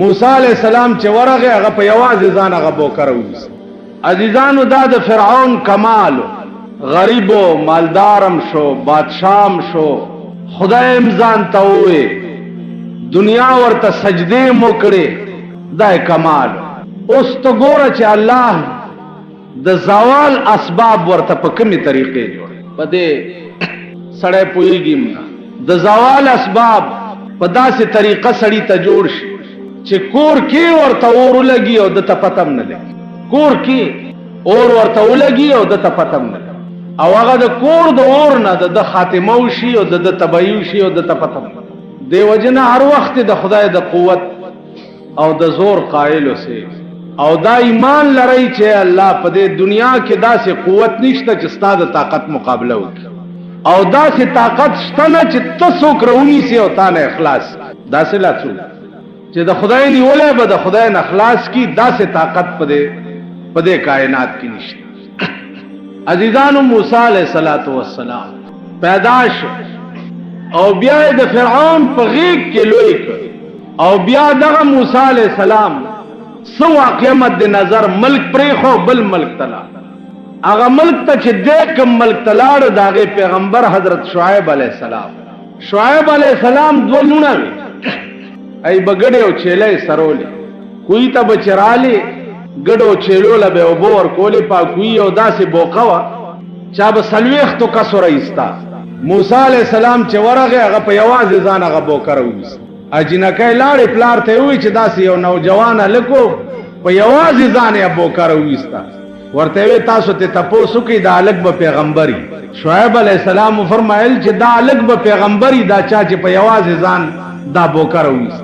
موسی علیہ السلام چې ورغه هغه په یوازې ځان هغه بوکر وویست. عزیزانو دا د فرعون کمال، غریب و مالدارم شو، بادشاہم شو، خدای امزان ته وې دنیا ورته سجدې موکړې، دا کمال. اوس ته ګوره چې الله د زوال اسباب ورته په کومې طریقې جوړ په دې سړی پوهېږي د زوال اسباب په داسې طریقه سړی ته جوړ شي چې کور کې ورته اور ولګي او د ته پته هم نه لګي، کور کې اور ورته ولګي او د ته پته هم نه لګي، او هغه د کور د اور نه د خاتمه وشي او د تباهي وشي او د ته پته هم. دې وجه نه هر وخت د خدای د قوت او د زور قائل اوسئ او دا ایمان لرئ چې الله په دې دنیا کې داسې قوت نشته چې ستا د طاقت مقابله وکړي، او داسې طاقت شته نه چې ته څوک راونیسي او تا نه اخلاص. داسې لا څوک چې د خدای نیولی به د خدای نه خلاص کی، داسې طاقت په دې کائنات کې نشته. عزیزانو موسی علیہ السلام پیدا شو او بیا د فرعون په غیږ کې لوی کړ، او بیا دغه موسی علیہ السلام سو واقع مد نظر ملک پریخو بل ملک تلا، هغه ملک ته چې دې کوم ملک تلاړ د هغې پیغمبر حضرت شعیب علیہ السلام. شعیب علیہ السلام دو لونه وي، ای به ګډې او چیلې سرولې، کوی ته به چې رالې ګډو چیلو له به اوبه ورکولې، پاکوي او داسې بوقه وه چا به 40 کسو رایستا. موسی علیہ السلام چې ورغې هغه په یوازې ځان هغه بوکه راوویست. اجینکۍ لاړې پلار ته یې ووایي چې داسې یو نوجوان هلک و په یوازې ځان یې بوکه راوویسته. ورته یې وویل تاسو ته تپوس وکړئ دا هلک به پیغمبر وي. شعیب علیہ السلام وفرمایل چې دا هلک به پیغمبر وي، دا چا چې په یوازې ځان دا بوکه راوویست.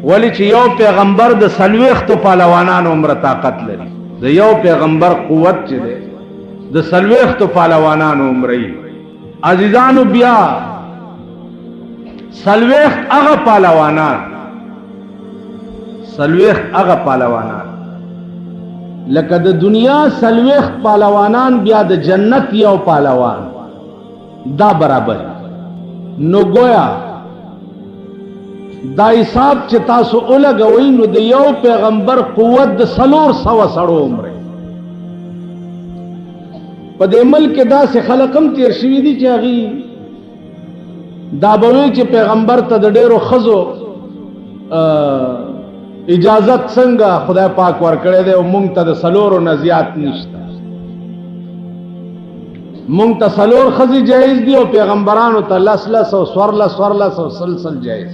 ولی چې یو پیغمبر د 40 پهلوانانو عمره طاقت لري، د یو پیغمبر قوت چې دی د 40 پهلوانانو عمره وي. عزیزانو بیا 40 هغه پهلوانان لکه د دنیا 40 پهلوانان بیا د جنت یو پهلوان دا برابر. نو گویا دا حساب چې تاسو ولګوئ نو د یو پیغمبر قوت د 400 سړو عمره. په دې ملک کې داسې خلک هم تیر شوي دي چې هغوی دا به وایي چې پیغمبر ته د ډېرو ښځو اجازت څنګه خدای پاک ورکړی دی او مونږ ته د 4 نه زیات نشته، مونږ ته 4 ښځې جایز دي او پیغمبرانو ته 10 او 14 سلسل جایز.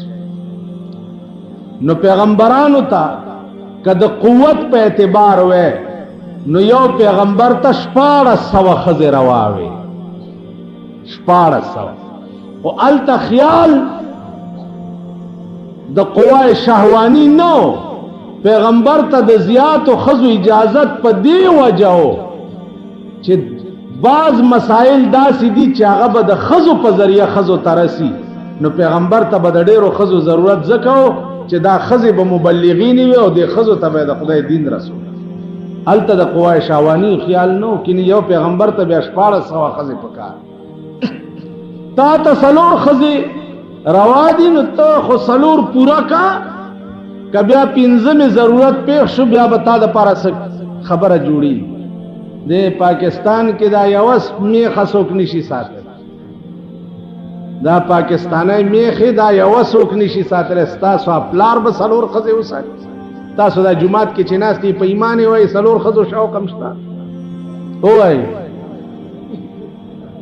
نو پیغمبرانو ته که د قوت په اعتبار وی نو یو پیغمبر ته 1400 ښځې رواوي، 1400. او الته خیال د قوای شهوانی نو، پیغمبر ته د زیاتو ښځو اجازت په دې وجه و چې بعض مسائل داسې دي چې هغه به د ښځو په ذریعه ښځو ته رسي، نو پیغمبر ته به د ډېرو ښځو ضرورت ځکه و چې دا ښځې به مبلغین وي او د ښځو ته به د خدای دین رسول. هلته د قوای شهوانی خیال نو، کینې یو پیغمبر ته بیا 1400 ښځې پکار. تا ته 4 ښځې روا دي نو ته خو 4 پوره کا، که بیا 5مې ضرورت پیښ شو بیا به تا دپاره خبره جوړي. د پاکستان کې دا یوه میخه څوک نشي ساتلی، دا پاکستانی میخې دا یوه څوک نشي ساتلی. ستاسو پلار به 4 ښځې وساتي. تاسو دا جومات کې چې ناست یې په ایمان یې وایي 4 ښځو شوق هم شته، ووایي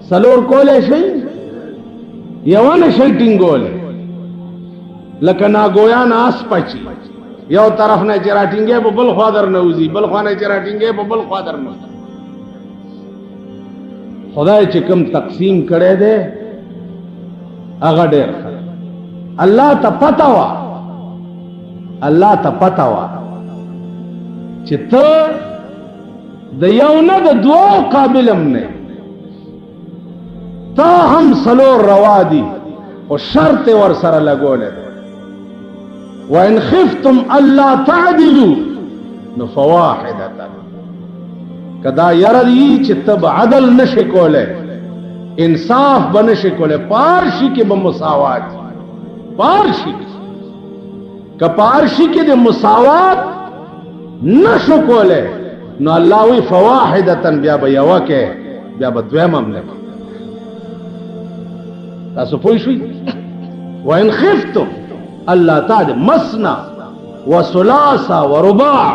4 کولی شئ، یوه نشئ ټینګولی. لکه ناګویان آس پچي، یو طرف نه چې راټینګې په بل خوا در نه وځي، بل خوا نه چې راټینګې په بل خوا در نه وځي. خدای چې کوم تقسیم کړی دی هغه ډېر ښه. الله ته پته وه چې ته د یو نه د 2 قابل هم نه، تا هم 4 روا دي او شرط ور سره لګولی دی. وَإِنْ خِفْتُمْ أَلَّا تَعْدِلُوا نو فواحدة. کدا یره دی چې ته به عدل نشې کولی، انصاف به نشې کولی، پارشي کې به مساوات، پارشي کپارشی کې د مساوات نشو کوله نو الله وی فواحدتن بیا به یو کې بیا به دویم هم نه تاسو پوه شئ وان خفتم الله تعالی مسنا وثلاثا ورباع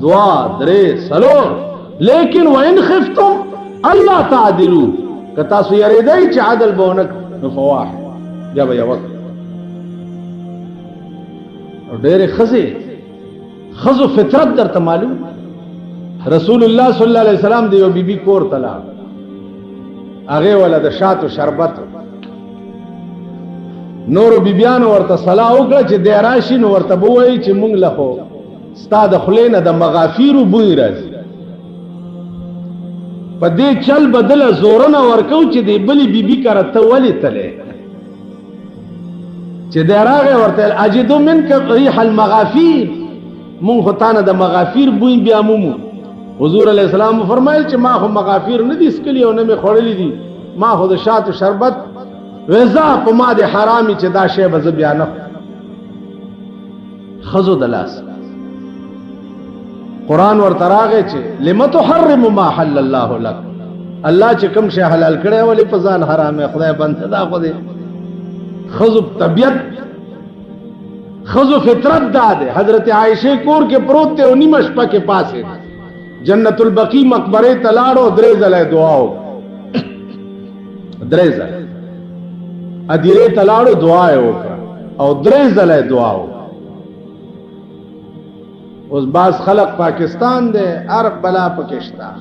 دعا درې سلور لیکن وان خفتم الله تعدلوا که تاسو یریدای چې عدل بونک نو فواحد بیا به یو ډېر خزو فطرت درته معلوم رسول الله صلی الله علیه وسلم د یو بیبي کور ته لاړ هغه ولا د شاتو شربت نور بیبیانو ورته صلاح وکړه چې د راشي نو ورته بووي چې مونږ له خو ستا د خلینه د مغافیرو بوی راځي په دې چل بدله زورونه ورکو چې د بلی بیبي کرته ولی تله چې دراغه ورته اجدو منک ريح المغافير مون خدانه د مغافیر بوی بیا مومو حضور علیہ السلام فرمایل چې ما خو مغافیر نه دي سکلی او نه می خورلې دي ما خو د شات شربت وزا په ما د حرامي چې دا شی به بیا نه خزو دلاس قران ورته راغی چې لم تحرم ما حل الله لك الله چې کوم شی حلال کړی ولی په ځان حرامه خدای بنده دا خو دې خزو طبیعت خزو فطرت داده حضرت عائشہ کور کے پروت تے انہی مشپا کے پاس ہے جنت البقی مقبرے تلاڑو درے زلے دعاو درے زلے ادیرے تلاڑو دعائے ہوکا او درے زلے دعاو اس باز خلق پاکستان دے عرب بلا پکشتا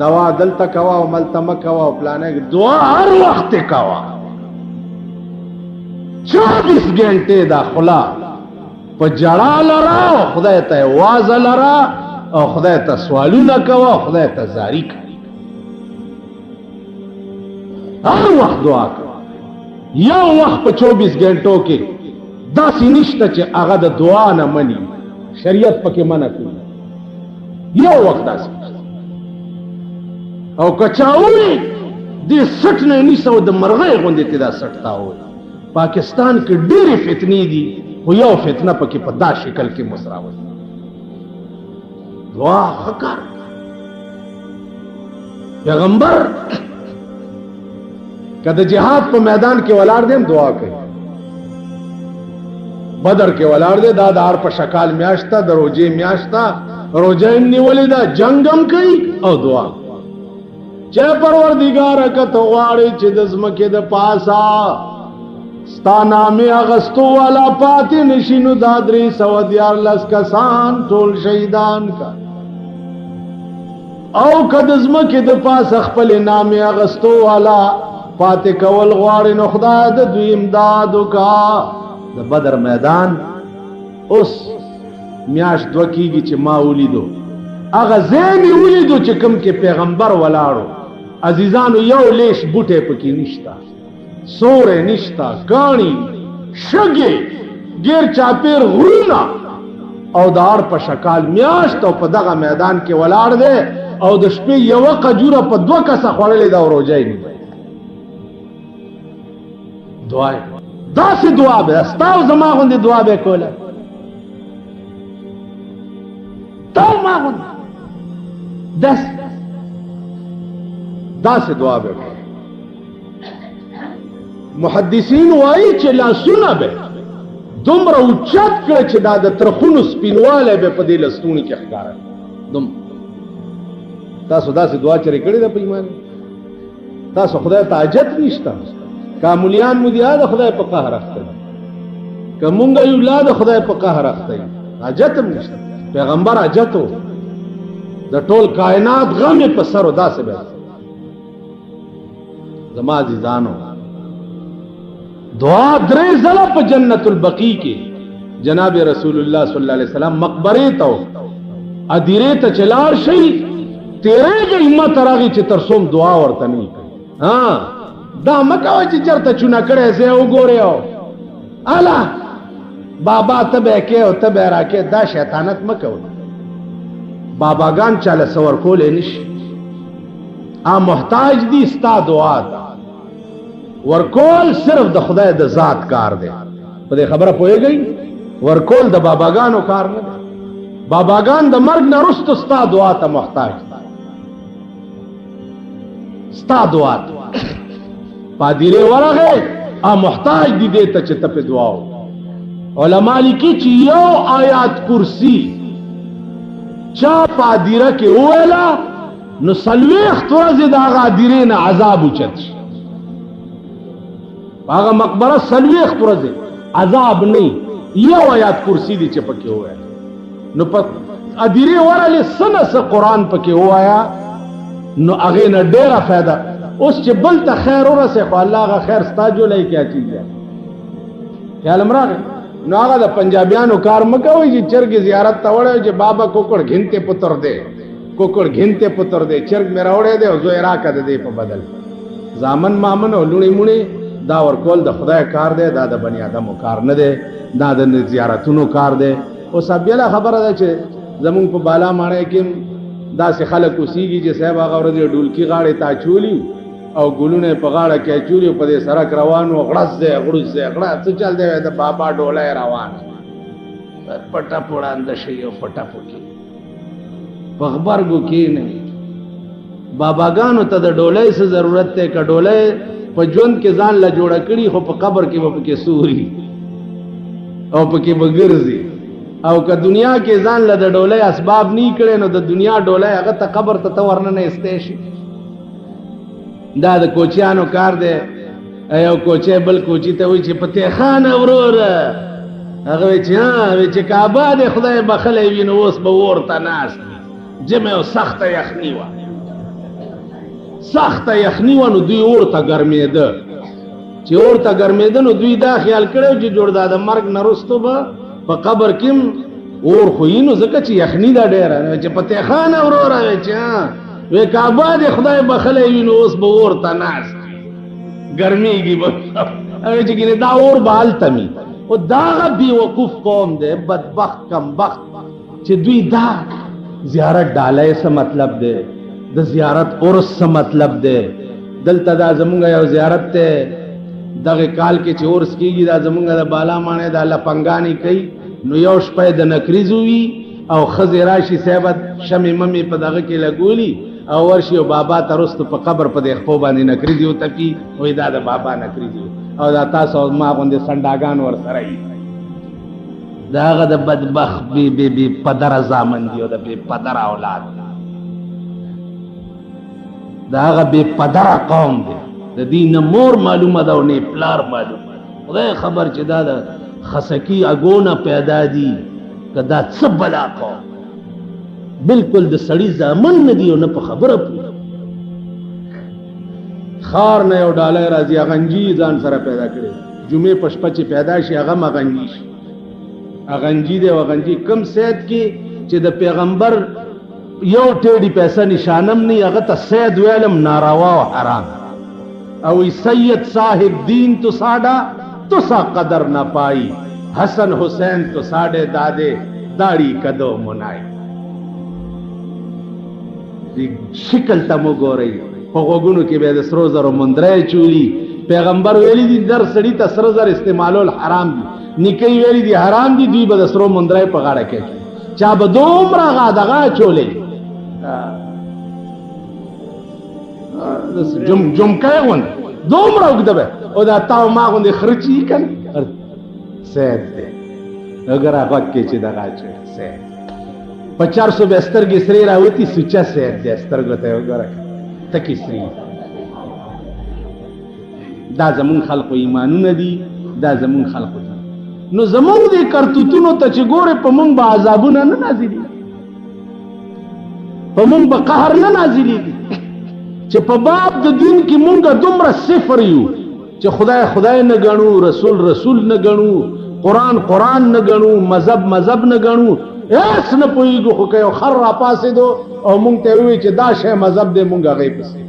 دوا دلتا کوا و ملتمہ کوا و پلانے دعا ہر وقت کوا 24 گھنٹے دا خلا پا جڑا لرا خدای تا واز لرا او خدای تا سوالو نہ کوا خدای تا زاری کری ہر وقت دعا کوا یا وقت پا 24 گھنٹوں کے دا سی نشتا چے آغا دا دعا نہ منی شریعت پا کے منع کری یا وقت دا سی او کچاوی دی سٹنے نیسا دا مرغے گوندی تی دا سٹتا ہوئی پاکستان کې ډېرې فتنې دي خو یو فتنه پکې په دا شکل کې مسراوي دعا فکر پیغمبر کله جهاد په میدان کې ولاړ دي دعا کوي بدر کې ولاړ دي دا دار په شکال میاشتا د روزې میاشتا روزې نیولې دا جنگم کوي او دعا چې پروردګار کته غواړي چې د زمکه د پاسا ستا نامی اغسطو والا پاتی نشینو دادری سو دیار لس کسان ټول شہیدان کا او کدزم کی د پاس خپل نامی اغسطو والا پاتی کول غواری نخدا د دوی امدادو کا د بدر میدان اس میاش دو کیگی چی ما اولیدو اغا زیمی اولیدو چی کم کے پیغمبر ولاړو عزیزانو یو لیش بوٹے پکی نشتا سورے نشتا گانی شگی گیر چاپیر غرونا او دار پا شکال میاشت او پا دغا میدان کے ولار دے او دشپی یو قجورا پا دو کسا خوڑلی دا رو جائی نی دعائی دا سی دعا بے استاو زما خوندی دعا بے کولا تاو ما خوندی دس دا سی دعا بے کولا محدثین وائی چې لاسونه به دومره اوچت کړه چې دا د ترخونو سپینواله به په دې لستوني کې ښکاره دوم تاسو داسې دعا چرې کړې ده په ایمان تاسو خدای ته حاجت نشته کاملیان مو دي دا خدای په قهر اخته که مونږ یو اولاد خدای په قهر اخته حاجت هم نشته پیغمبر حاجت د ټول کائنات غم په سر او داسې به زما عزیزانو دعا درې زله په جنت البقی کې جناب رسول الله صلی الله علیه وسلم مقبره ته ادیره ته چلار شي تیرې کې همت راغی چې ترسوم دعا ورته نه کوي ها دا مکه چې چرته چونه کړي زه وګورم الا بابا تبه کې او تبه راکې دا شیطانت مکو باباګان چاله سور کولې نشي ا محتاج دي ستا دعا ورکول صرف د خدای د ذات کار دی په دې خبره پوهېږئ؟ ورکول د باباګانو کار نه دی. باباګان د مرګ نه وروسته ستا دعا ته محتاج دي، ستا دعا ته. پادری ورغی محتاج دي دې ته چې ته پې دعا وکړې. علما لیکي چې یو آیات کرسی چا پادیره کې وویله نو 40 ورځې د هغه هدیرې نه عذاب اوچت شي. هغه مقبره 40 ورځې عذاب نه، یو آیات کرسی دی چې پکې وویل. نو په هدیرې ورغلې څه نه څه قرآن پکې ووایه نو هغې نه ډېره فایده. اوس چې بل ته خیر ورسې خو الله هغه خیر ستا جولی کیا چیز دی. خیال م راغی؟ نو هغه د پنجابیانو کار مه کوئ چې چرګ زیارت ته وړی چې بابا کوکړ گھنتے پتر دے، کوکړ گھنتے پتر دے، چرګ مې راوړی دی او زوی راکه د دې په بدل. زامن مامن او لوڼې موڼې دا ورکول د خدای کار دی، دا د بني آدمو کار نه دی، دا د زیارتونو کار دی. اوس بېله خبره ده چې زمونږ په بالا ماڼۍ کې داسې خلک اوسېږي چې صاحب هغه ورځ ډولکي غاړې ته اچولي او ګلونه په غاړه کې اچولي، په دې سړک روان و، غړس دی غړوس دی غړه څه چل دی د بابا ډولی روان پټه پوړانده شي او پټه پوکي په غبرګو کې نه. باباګانو ته د ډولۍ څه ضرورت دی؟ که ډولۍ په ژوند کې ځان له جوړه کړي خو په قبر کې به پکې سوري او پکې به ګرځي، او که دنیا کې ځان له د ډولۍ اسباب نه کړي نو د دنیا ډولۍ هغه ته قبر ته ورننه ایستی شي. دا د کوچیانو کار دی. یو کوچی بل کوچي ته وایي چې فتح خان وروره، هغه وایي چې وایي چې کعبه دې خدای بخلی وي نو اوس به اور ته ناست وي. جمع او سخته یخني وه، سخته یخني وه نو دوی اور ته ګرمېده. چې اور ته ګرمېده نو دوی دا خیال کړی چې جوړ دا د مرګ نه وروسته به په قبر کې اور خو یي نو ځکه چې یخني ده ډېره. چې فتح خان وروره وایي چې وی کعبه دې خدای بخلی وي نو اوس به اور ته ناست ګرمېږي به. چې ګینې دا اور به هلته وي. او دا هغه بېوقوف قوم دی، بدبخت کمبخت، چې دوی دا زیارت ډالۍ څه مطلب دی، د زیارت عرس څه مطلب دی. دلته دا زمونږ یو زیارت دی، دغه کال کې چې عرس کېږي دا زمونږ د بالا ماڼۍ دا لپنګانې کوي نو یو شپه د نکریزو وي او ښځې راشي صاحبه شمې ممې په دغه کې لګولي او ورشي او بابا ته رستو په قبر په دې خپو باندې نکریزي وتپي، وایي دا د بابا نکریزي او دا تاسو او ما غوندې سنډاګان ورسره وي. د هغه د بدبخت بې پدره زامن دي او د بې پدره اولاد، د هغه بې پدره قوم دی. د دې نه مور معلومه ده او نه پلار معلومه ده. خدای خبر چې دا د خسکی اګونه پیدا دي که دا څه بلا قوم. بالکل د سړي زامن نه دي او نه په خبره پوهېږي. خار نه یو ډالۍ راځي، اغنجي ځان سره پیدا کړی، جمعې په شپه چې پیدا شي هغه هم اغنجي شي. اغنجي دی او اغنجي کم سید کې چې د پیغمبر یو ټیډي پیسه نشانم نه، هغه ته سید ویلم ناروا او حرام. او سید صاحب دین تو ساډا تو سا قدر نہ پائی، حسن حسین تو ساڈے دادے داڑھی کدو منائی. شکل ته مو ګورئ، په غوږونو کې به د سرو زرو مندرۍ چولي. پیغمبر ویلي دي در سړي ته سره زر استعمالول حرام دي، نیکۍ ویلي دي حرام دي، دوی به د سرو مندرۍ په غاړه کې چا به دومره هغه دغه چولې جمکۍ غوندې دومره اوږده به او دا تا او ما غوندې خرچي که نه سید دی. اگر غوږ کې چې دغه اچوي سید په 400 به سترګې سرې راوتي سوچه سید دی. سترګو ته یې وګوره تکې سرې. دا زمونږ خلقو ایمانونه دي، دا زمونږ خلقو ته. نو زمونږ دې کرتوتونو ته چې ګورې په مونږ به عذابونه نه نازلېږي، په مونږ به قهر نه نازلېږي چې په باب د دین کې مونږ دومره صفر یو چې خدای خدای نه ګڼو، رسول رسول نه ګڼو، قرآن قرآن نه ګڼو، مذهب مذهب نه ګڼو، هېڅ نه پوهېږو. خو که یو خر راپاڅېدو او مونږ ته ووایي چې دا شی مذهب دی مونږ هغې پسې،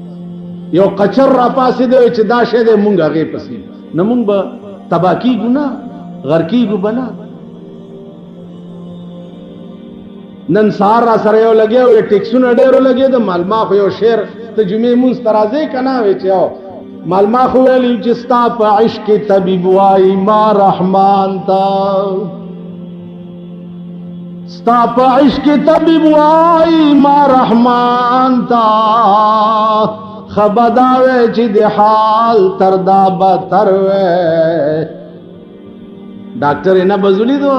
یو قچر راپاڅېدی چې دا شی دی مونږ هغې پسې، نه مونږ به تباه کېږو نه غر کېږو به نه. نن سهار را سره یو لګیا و ټیکسونه ډېرو لګېده، مال ما خو یو شعر ته جمعې مونځ ته راځې که نه وایي چې मालमा खुवेली जिस्ता पे इश्क तबीब वाई मां रहमान था स्ता पे इश्क तबीब वाई मां रहमान था खबदावे जिद हाल तरदा बतर वे डॉक्टर इना बजुली दो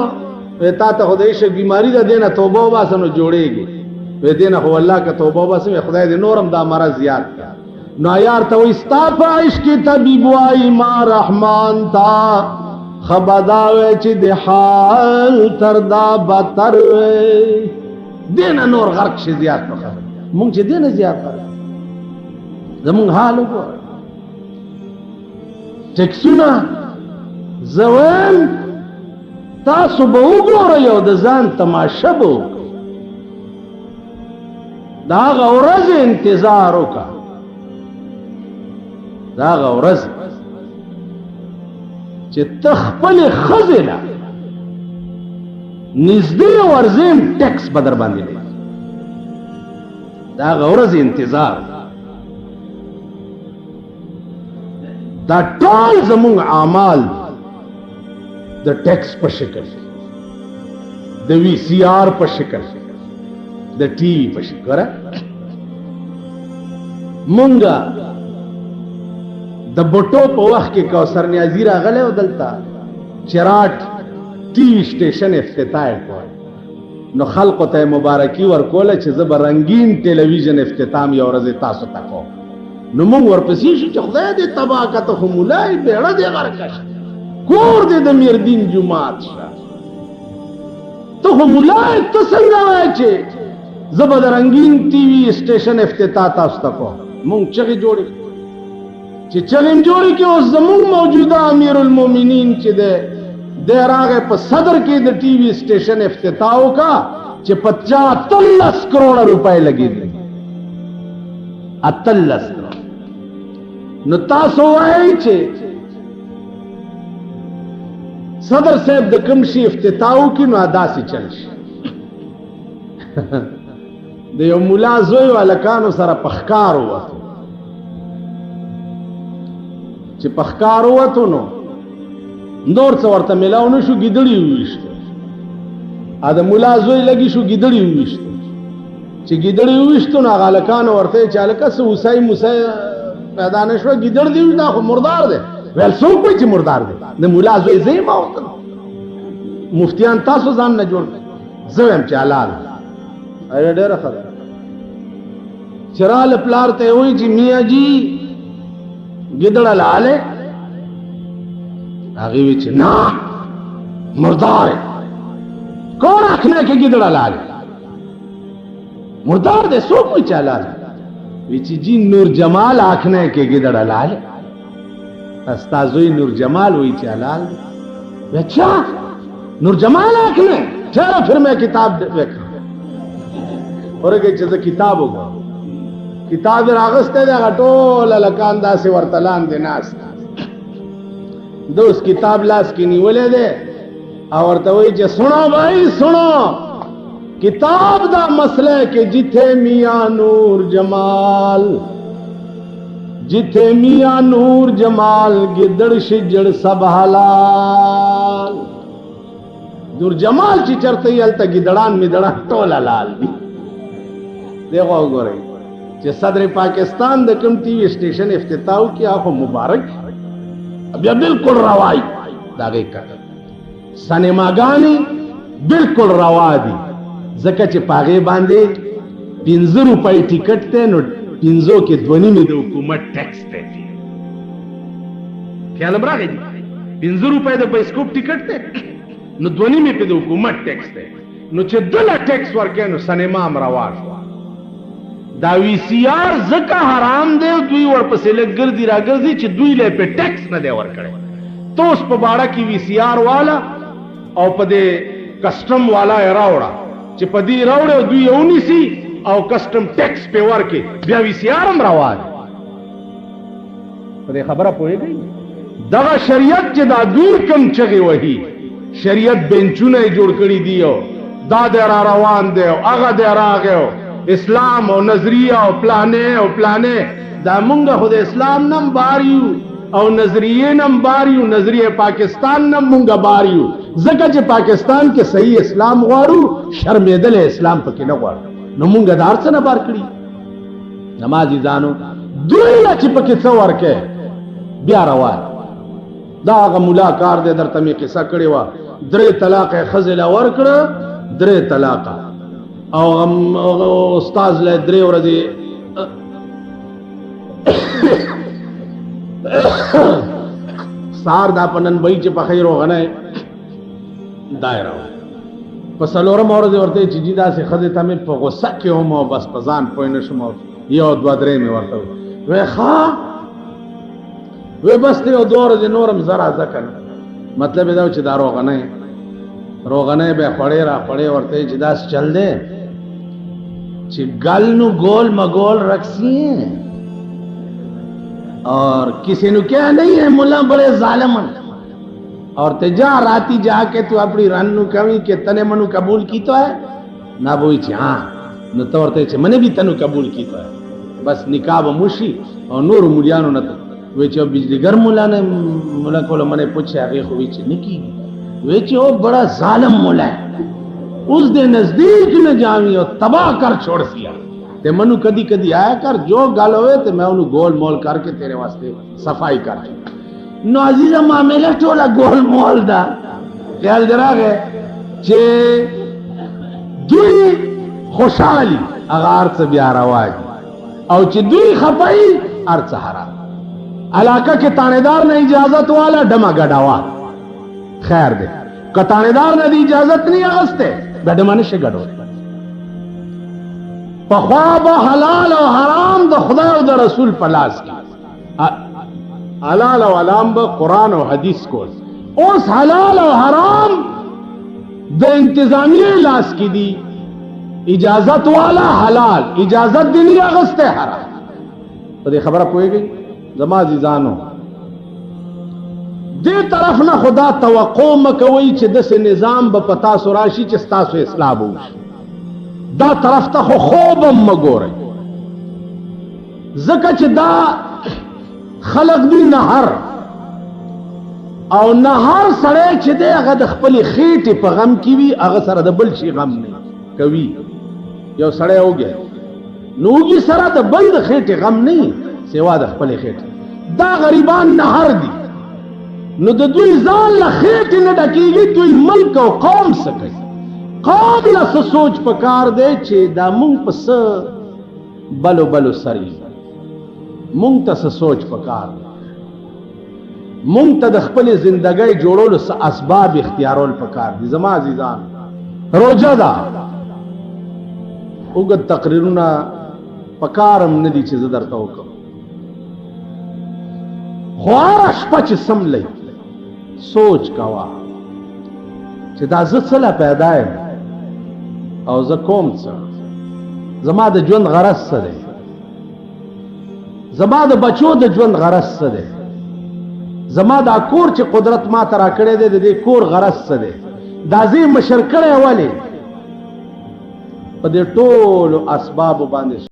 वेता तो खुदा इश्क बीमारी दा देना तौबा बासनो जोड़ेगी वे देना हो अल्लाह का तौबा बास में खुदा दे नूरम दा मरा जियाद का ना यार तो इस्ताफा इश्क तबीब वाई मां रहमान था खबदावे चिद हाल तरदा बतर देना नूर गर्क से जियाद का मुंग से देना जियाद का जमुंग हाल को टेक्सुना जवान तासु बहुगोर यो द जान तमाशा बो दा गौरज इंतजारों का دا غورز چې تخپل خزله نږدې ورزم ټیکس بدر باندې دا غورز انتظار دا ټول زموږ اعمال د ټیکس په شکل د وی سی آر په شکل د ټي وي په شکل مونږه د بوټو په وخت کې کوثر نیازی راغله او دلته چراټ ټي وي سټیشن افتتاح کړ نو خلکو ته مبارکي ورکوله چې زه به رنگین ټلویزیون افتتاح یو ورځ تاسو ته کوم نو موږ ورپسې شو چې خدای دې تبا کته خو مولای بیړه دې غرقش کور دې د میردین جمعات شه ته خو مولای ته څنګه وای چې زه به د رنگین ټي وي سټیشن افتتاح تاسو ته کوم موږ چغې جوړې چې چلیم جوړی کې اوس زموږ موجوده امیر المؤمنین چې ده راغه په صدر کې د ټي وي سټیشن افتتاح وکا چې 50 کروڑ روپے لګېدل 30 کروڑ نو تاسو وایي چې صدر صاحب د کوم شي افتتاح وکي نو اداسي چل شي د یو مولا زوی والکانو سره پخکار وته چې پخکار وته نو نور څو ورته ملاو نشو ګیدړی وښته ا د مولا زوی لګی شو ګیدړی وښته چې ګیدړی وښته نو غالکان ورته چالکه سو وسای موسی پیدا نشو ګیدړ دی نه خو مردار دی ول څوک وایي چې مردار دی د مولا زوی زې ما وته مفتیان تاسو ځان نه جوړ زویم چې حلال اې ډېر خبره چرال پلار ته وایي چې میا جی गिदड़ा लाले आगे भी ना मुर्दार है कौन आखने के गिदड़ा लाले मुर्दार दे सो कोई चला विची जी नूर जमाल आखने के गिदड़ा लाले अस्ताज़ोई नूर जमाल वही चलाल अच्छा नूर जमाल आखने चलो फिर मैं किताब देखा और एक चीज किताब होगा किताब रागस्ते दे घटोल लकान दासे वर्तलान दे नास दोस्त किताब लास की निवले दे और तो वही जे सुनो भाई सुनो किताब दा मसले के जिथे मियां नूर जमाल जिथे मियां नूर जमाल गिदड़ शिजड़ सब हलाल नूर जमाल ची चरते अलता गिदड़ान मिदड़ा टोला लाल दी देखो गोरे چې صدر پاکستان د کوم ټي وي سټیشن افتتاح کی اخو مبارک بیا بالکل رواي داګه کړه سینماګانی بالکل روا دي ځکه چې پاغه باندې 15 روپۍ ټیکټ ته نو 15 کې دونی می د حکومت ټیکس ته خیال راغی 15 روپۍ د بایسکوپ ټیکټ ته نو دونی می په د حکومت ټیکس ته نو چې دله ټیکس ورکې نو سینما هم روا شو دا وی سی آر زکه حرام دی دوی ورپسې لګردي راګردي چې دوی له په ټیکس نه دی ورکړي تو اوس په باړه کې وی سی آر والا او په دې کسٹم والا راوړه چې په دې راوړه دوی یونی سي او کسٹم ټیکس په ورکې بیا وی سی آر هم راوړي په دې خبره پوهیږي دا شریعت چې دا دور کم چغي وਹੀ شریعت بنچونه جوړ کړی دیو دا د روان دی او هغه د راغو اسلام او نظریه او پلانې دا مونږ خو د اسلام نم باریو او نظریه نم باریو، نظریه پاکستان نم مونږ باریو، ځکه چې پاکستان کې صحیح اسلام غواړو، شرمېدل اسلام پکې نه غواړو، نو مونږ د هر څه نه بار کړي. نمازي ځانو دوی لا چې پکې څه ورکې بیا روان. دا هغه مولا کار دی، درته مې قصه کړې وه، 3 طلاق ښځې له ورکړه، 3 طلاق او استاذ له 3 ورځې سار دا پنن بای چې په خیر وغنه دایره په سلورم ورځ ورته چې جیدا سي خزه ته مې په غوسه کې هم او بس پزان پوي نشم یو 2-3 مې ورته وې ښا وې بس ته 2 ورځې نورم زرا ځکه مطلب دا چې دا روغنه به خړې را خړې ورته چې داس چل دے چې گل نو گول مگول رکھسی ہیں اور کسی نو کیا نہیں ہے ملا بڑے ظالمن اور تجا راتی جا کے تو اپنی رن نو کمی کہ تنے منو قبول کی تو ہے نہ بوئی چھ ہاں نو تورتے چھ منے بھی تنو قبول کی تو ہے بس نکاح و مشی اور نور مولیانو نہ وے چھ بجلی گر مولا نے مولا کو منے پوچھے اگے خوی چھ نکی وے چھ او بڑا ظالم مولا ہے اس دے نزدیک نہ جاوی اور تباہ کر چھوڑ سیا تے منو کدی کدی آیا کر جو گل ہوئے تے میں انہوں گول مول کر کے تیرے واسطے صفائی کر نو عزیزہ معاملہ ٹولا گول مول دا خیال درا گئے چھے دوی خوشحالی اغا ارچ بیا رواجی او چھے دوی خفائی ارچ حرام علاقہ کے تاندار نے اجازت والا ڈما گڑاوا خیر دے کتاندار نے دی اجازت نہیں اغستے گڑمانے سے گڑو پخواب حلال و حرام دا خدا و دا رسول پلاس کی حلال و حرام با قرآن و حدیث کو اس حلال و حرام دا انتظامیہ لاس کی دی اجازت والا حلال اجازت دی نہیں اغسطے حرام تو دے خبرہ پوئے گئی زما عزیزانو دے طرف نہ خدا توقع مکوئی چھ دس نظام با پتا سراشی چھ ستاسو اصلاح بوش دا طرف تا خوبم مگو رہی زکا چھ دا خلق دی نہر او نہر سڑے چھ دے اگا دخپلی خیٹی پا غم کیوی اگا سر دا بلشی غم نہیں کوی یو سڑے ہو گیا نوگی سر دا بل دا خیٹی غم نہیں سوا دخپلی خیٹی دا غریبان نہر دی نو دا دوی زان لخیٹی نڈکی گی دوی ملک و قوم سکے قوم لس سوچ پکار دے چھے دا مونگ پس بلو بلو سری مونگ تا سوچ پکار دے مونگ تا دخپل زندگی جوڑو لس اسباب اختیارول پکار دی زما عزیزان روجہ دا اگد تقریرونا پکارم ندی چھے زدر توکم خوارش پچ سم لئی سوچ کوا چھے دا زد صلح پیدا ہے او زه کوم څه زما د ژوند غرض څه دی زما د بچو د ژوند غرض څه دی زما دا کور چې قدرت ما ته راکړی دی د دې کور غرض څه دی دا زه مشر کړی ولې په دې ټولو اسبابو باندې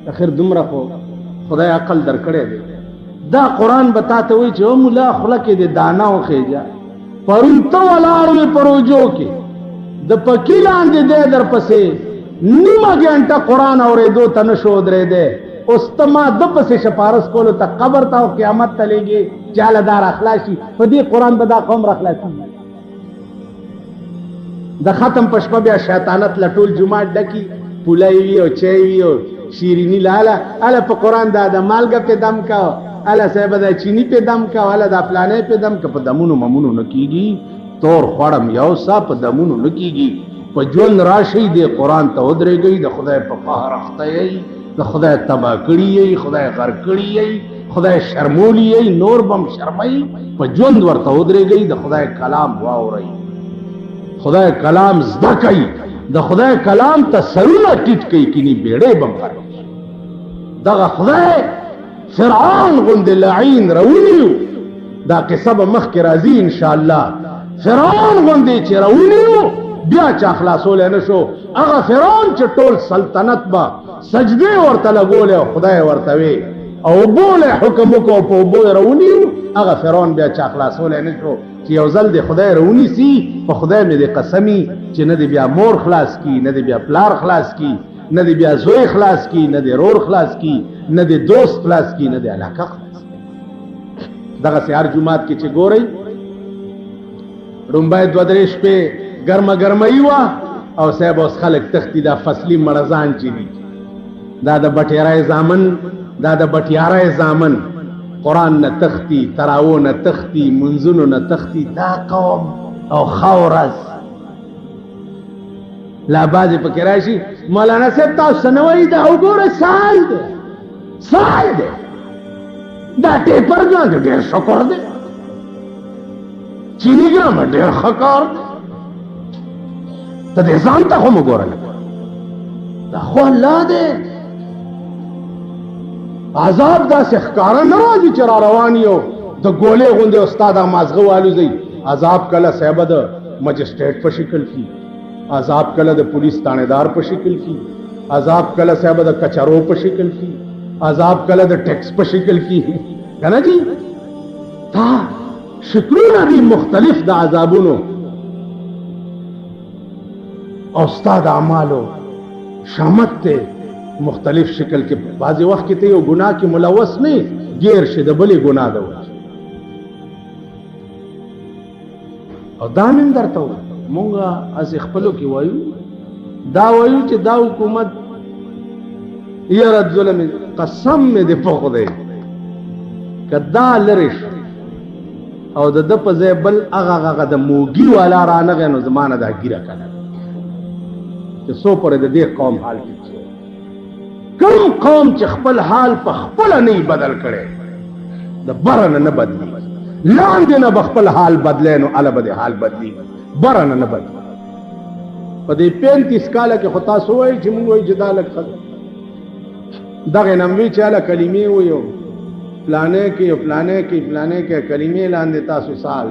اخر دومره خو خدای عقل در کړی دی دا قرآن بتاته وی چې او مولا خله کې د دانا او خېجا پرون ته ولاړ پروجو کې د پکی لاندې دې در پسې نیمه غنټه قرآن اورېدو ته نشو درې دې اوس ته ما د پسې شپارس کولو ته قبر ته او قیامت ته لېږي چاله دار اخلاصي په دې قرآن به دا قوم راخلاصي د ختم پشپه بیا شیطانت لټول جمعه ډکی پولای وی او چای وی او شیرینی لاله اله په قرآن دا د مالګه په دم کا اله صاحب دا چینی په دم کا اله دا پلانې په دم کا په دمونو ممونو نکیږي تور خړم یو صاحب په دمونو نکیږي په ژوند راشي د قرآن ته ودرېږي د خدای په قهر اخته یي د خدای تبا کړی یي خدای غر کړی یي خدای شرمولی یي نور بم شرمای په ژوند ورته ودرېږي د خدای کلام واوري خدای کلام زده کوي د خدای کلام ته سرونه ټیټ کوي کینی بیړې بم کوي دغه خدای فرعون غوندې لعین رونیو دا قصه به مخکې راځي ان شاء الله فرعون غوندې چې رونیو بیا چا خلاصول نه شو هغه فرعون چې ټول سلطنت با سجدي ورته لګول او خدای ورته وی او بوله حکم کو په بو رونیو هغه فرعون بیا چا خلاصول نه شو چې یو ځل د خدای رونی سي په خدای مې د قسمی چې نه دی بیا مور خلاص کی نه دی بیا پلار خلاص کی نه دی بیا زوی خلاص کی نه دی رور خلاص کی نه دی دوست خلاص کی نه دی علاقه خلاص کی دغه سي هر جمعات کې چې ګورئ رومبای دو درې شپې ګرمه ګرمۍ وه او صاحب اوس خلک تختی دا فصلي مړزان چې دي دا د بټیارای زامن دا د بټیارای زامن قرآن نه تختی تراو نه تختی منځونو نه تختی دا قوم او خورز لا بعضې پکې راشي مولانا صاحب تاسو څه نه وایي دا وګوره سال دی سال دی دا ټیپر ګرام ډېر ښه کار دی چینی ګرام ډېر ښه کار دی ته دې ځان ته خو مه ګوره دا خو الله دی عذاب داسې ښکاره نه راځي چې را روان یو د ګولې غوندې استاد مازغه والوځئ عذاب کله صاحبه د مجسټریټ په شکل کی عذاب کله د پولیس تانیدار په شکل کی عذاب کله صاحبه د کچرو په شکل کی عذاب کله د ټیکس په شکل کی کنه جی تا شکلونه دي مختلف د عذابونو او استاد اعمالو شامت ته مختلف شکل کې بعضی وخت کې ته یو ګناه کې ملوث نه غیر شه د بلې ګناه ده او دا من درته مونږه از خپلو کې وایو دا وایو چې دا حکومت یاره ظلم قسم مې دې په خدای کدا لریش او د په ځای بل هغه د موګي والا رانغه نو زمانه دا ګیره کنه چې سو پر د دې قوم حال کې کوم قوم چې خپل حال په خپل نه بدل کړي د برن نه بدلی لاندې نه خپل حال بدلې نو ال بده حال بدلی برن نه بدلی په دې 35 کال کې خطا سوې چې موږ وایي جدال کړ دغه نموي چې ال کلمې وایو پلانې کې کلمې لاندې تاسو سال